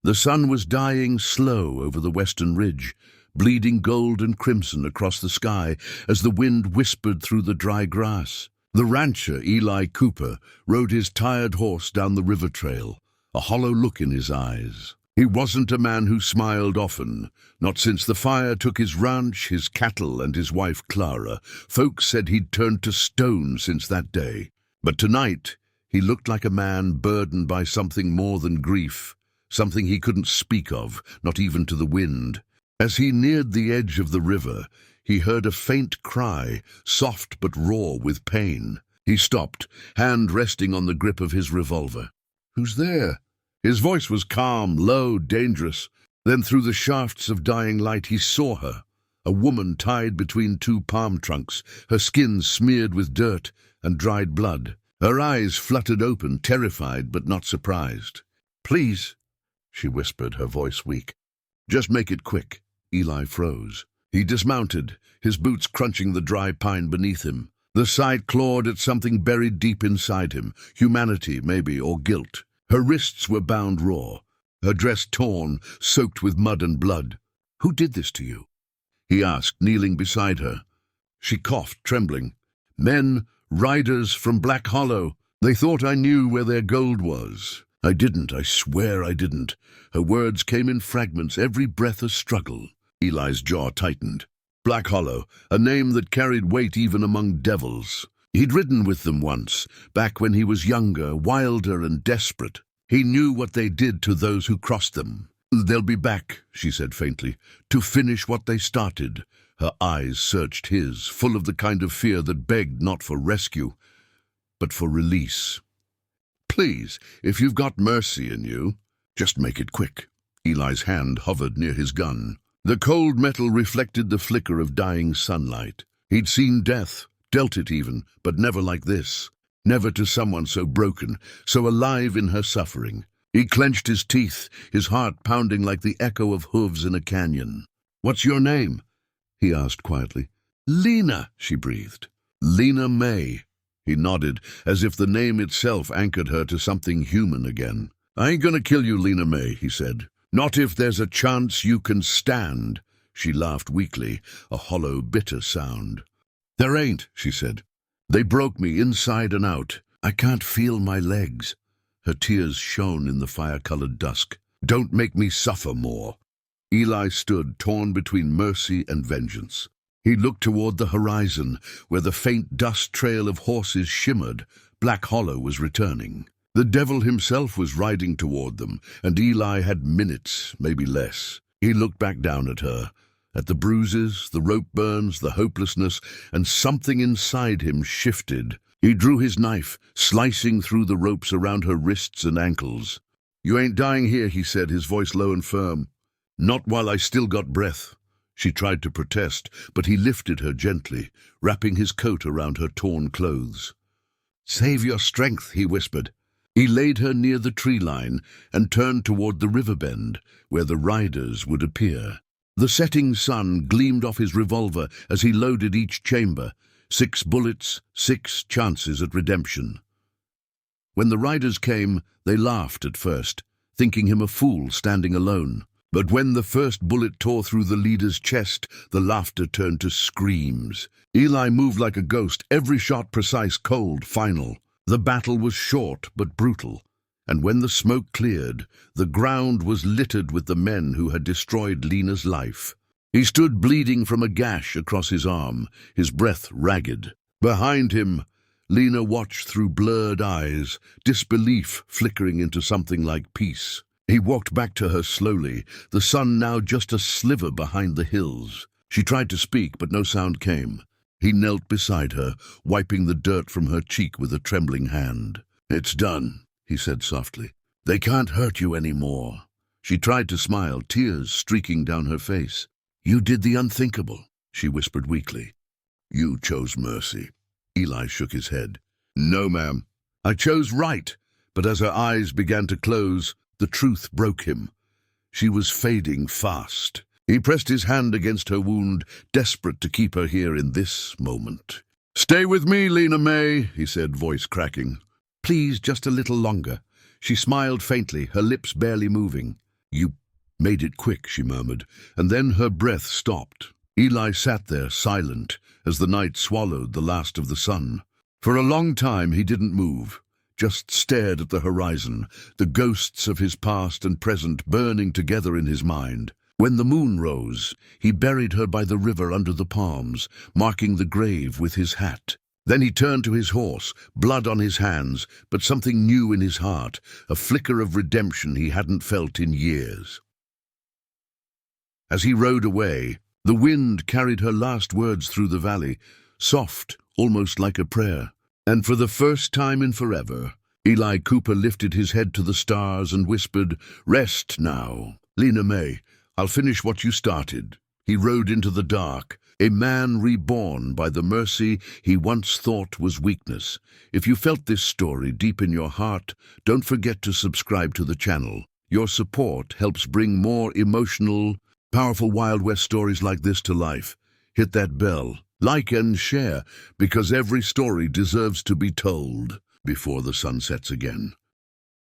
The sun was dying slow over the western ridge, bleeding gold and crimson across the sky as the wind whispered through the dry grass. The rancher, Eli Cooper, rode his tired horse down the river trail, a hollow look in his eyes. He wasn't a man who smiled often, not since the fire took his ranch, his cattle, and his wife Clara. Folks said he'd turned to stone since that day. But tonight, he looked like a man burdened by something more than grief, something he couldn't speak of, not even to the wind. As he neared the edge of the river, he heard a faint cry, soft but raw with pain. He stopped, hand resting on the grip of his revolver. "Who's there?" His voice was calm, low, dangerous. Then through the shafts of dying light he saw her, a woman tied between two palm trunks, her skin smeared with dirt and dried blood. Her eyes fluttered open, terrified but not surprised. "Please," she whispered, her voice weak. "Just make it quick." Eli froze. He dismounted, his boots crunching the dry pine beneath him. The sight clawed at something buried deep inside him, humanity maybe, or guilt. Her wrists were bound raw, her dress torn, soaked with mud and blood. "Who did this to you?" he asked, kneeling beside her. She coughed, trembling. "Men, riders from Black Hollow. They thought I knew where their gold was. I didn't, I swear I didn't." Her words came in fragments, every breath a struggle. Eli's jaw tightened. Black Hollow, a name that carried weight even among devils. He'd ridden with them once, back when he was younger, wilder and desperate. He knew what they did to those who crossed them. "They'll be back," she said faintly, "to finish what they started." Her eyes searched his, full of the kind of fear that begged not for rescue, but for release. "Please, if you've got mercy in you, just make it quick." Eli's hand hovered near his gun. The cold metal reflected the flicker of dying sunlight. He'd seen death, dealt it even, but never like this. Never to someone so broken, so alive in her suffering. He clenched his teeth, his heart pounding like the echo of hooves in a canyon. "What's your name?" he asked quietly. "Lena," she breathed. "Lena May." He nodded, as if the name itself anchored her to something human again. "I ain't gonna kill you, Lena May," he said. "Not if there's a chance you can stand." She laughed weakly, a hollow, bitter sound. "There ain't," she said. "They broke me inside and out. I can't feel my legs." Her tears shone in the fire-colored dusk. "Don't make me suffer more." Eli stood, torn between mercy and vengeance. He looked toward the horizon, where the faint dust trail of horses shimmered. Black Hollow was returning. The devil himself was riding toward them, and Eli had minutes, maybe less. He looked back down at her, at the bruises, the rope burns, the hopelessness, and something inside him shifted. He drew his knife, slicing through the ropes around her wrists and ankles. "You ain't dying here," he said, his voice low and firm. "Not while I still got breath." She tried to protest, but he lifted her gently, wrapping his coat around her torn clothes. "Save your strength," he whispered. He laid her near the tree line and turned toward the river bend, where the riders would appear. The setting sun gleamed off his revolver as he loaded each chamber. 6 bullets, 6 chances at redemption. When the riders came, they laughed at first, thinking him a fool standing alone. But when the first bullet tore through the leader's chest, the laughter turned to screams. Eli moved like a ghost, every shot precise, cold, final. The battle was short but brutal, and when the smoke cleared, the ground was littered with the men who had destroyed Lena's life. He stood bleeding from a gash across his arm, his breath ragged. Behind him, Lena watched through blurred eyes, disbelief flickering into something like peace. He walked back to her slowly, the sun now just a sliver behind the hills. She tried to speak, but no sound came. He knelt beside her, wiping the dirt from her cheek with a trembling hand. "It's done," he said softly. "They can't hurt you anymore." She tried to smile, tears streaking down her face. "You did the unthinkable," she whispered weakly. "You chose mercy." Eli shook his head. "No, ma'am. I chose right." But as her eyes began to close, the truth broke him. She was fading fast. He pressed his hand against her wound, desperate to keep her here in this moment. "Stay with me, Lena May," he said, voice cracking. "Please, just a little longer." She smiled faintly, her lips barely moving. You made it quick, she murmured, and then her breath stopped. Eli sat there, silent, as the night swallowed the last of the sun. For a long time he didn't move, just stared at the horizon, the ghosts of his past and present burning together in his mind. When the moon rose, he buried her by the river under the palms, marking the grave with his hat. Then he turned to his horse, blood on his hands, but something new in his heart, a flicker of redemption he hadn't felt in years. As he rode away, the wind carried her last words through the valley, soft, almost like a prayer. And for the first time in forever, Eli Cooper lifted his head to the stars and whispered, "Rest now, Lena May. I'll finish what you started." He rode into the dark, a man reborn by the mercy he once thought was weakness. If you felt this story deep in your heart, don't forget to subscribe to the channel. Your support helps bring more emotional, powerful Wild West stories like this to life. Hit that bell, like and share, because every story deserves to be told before the sun sets again.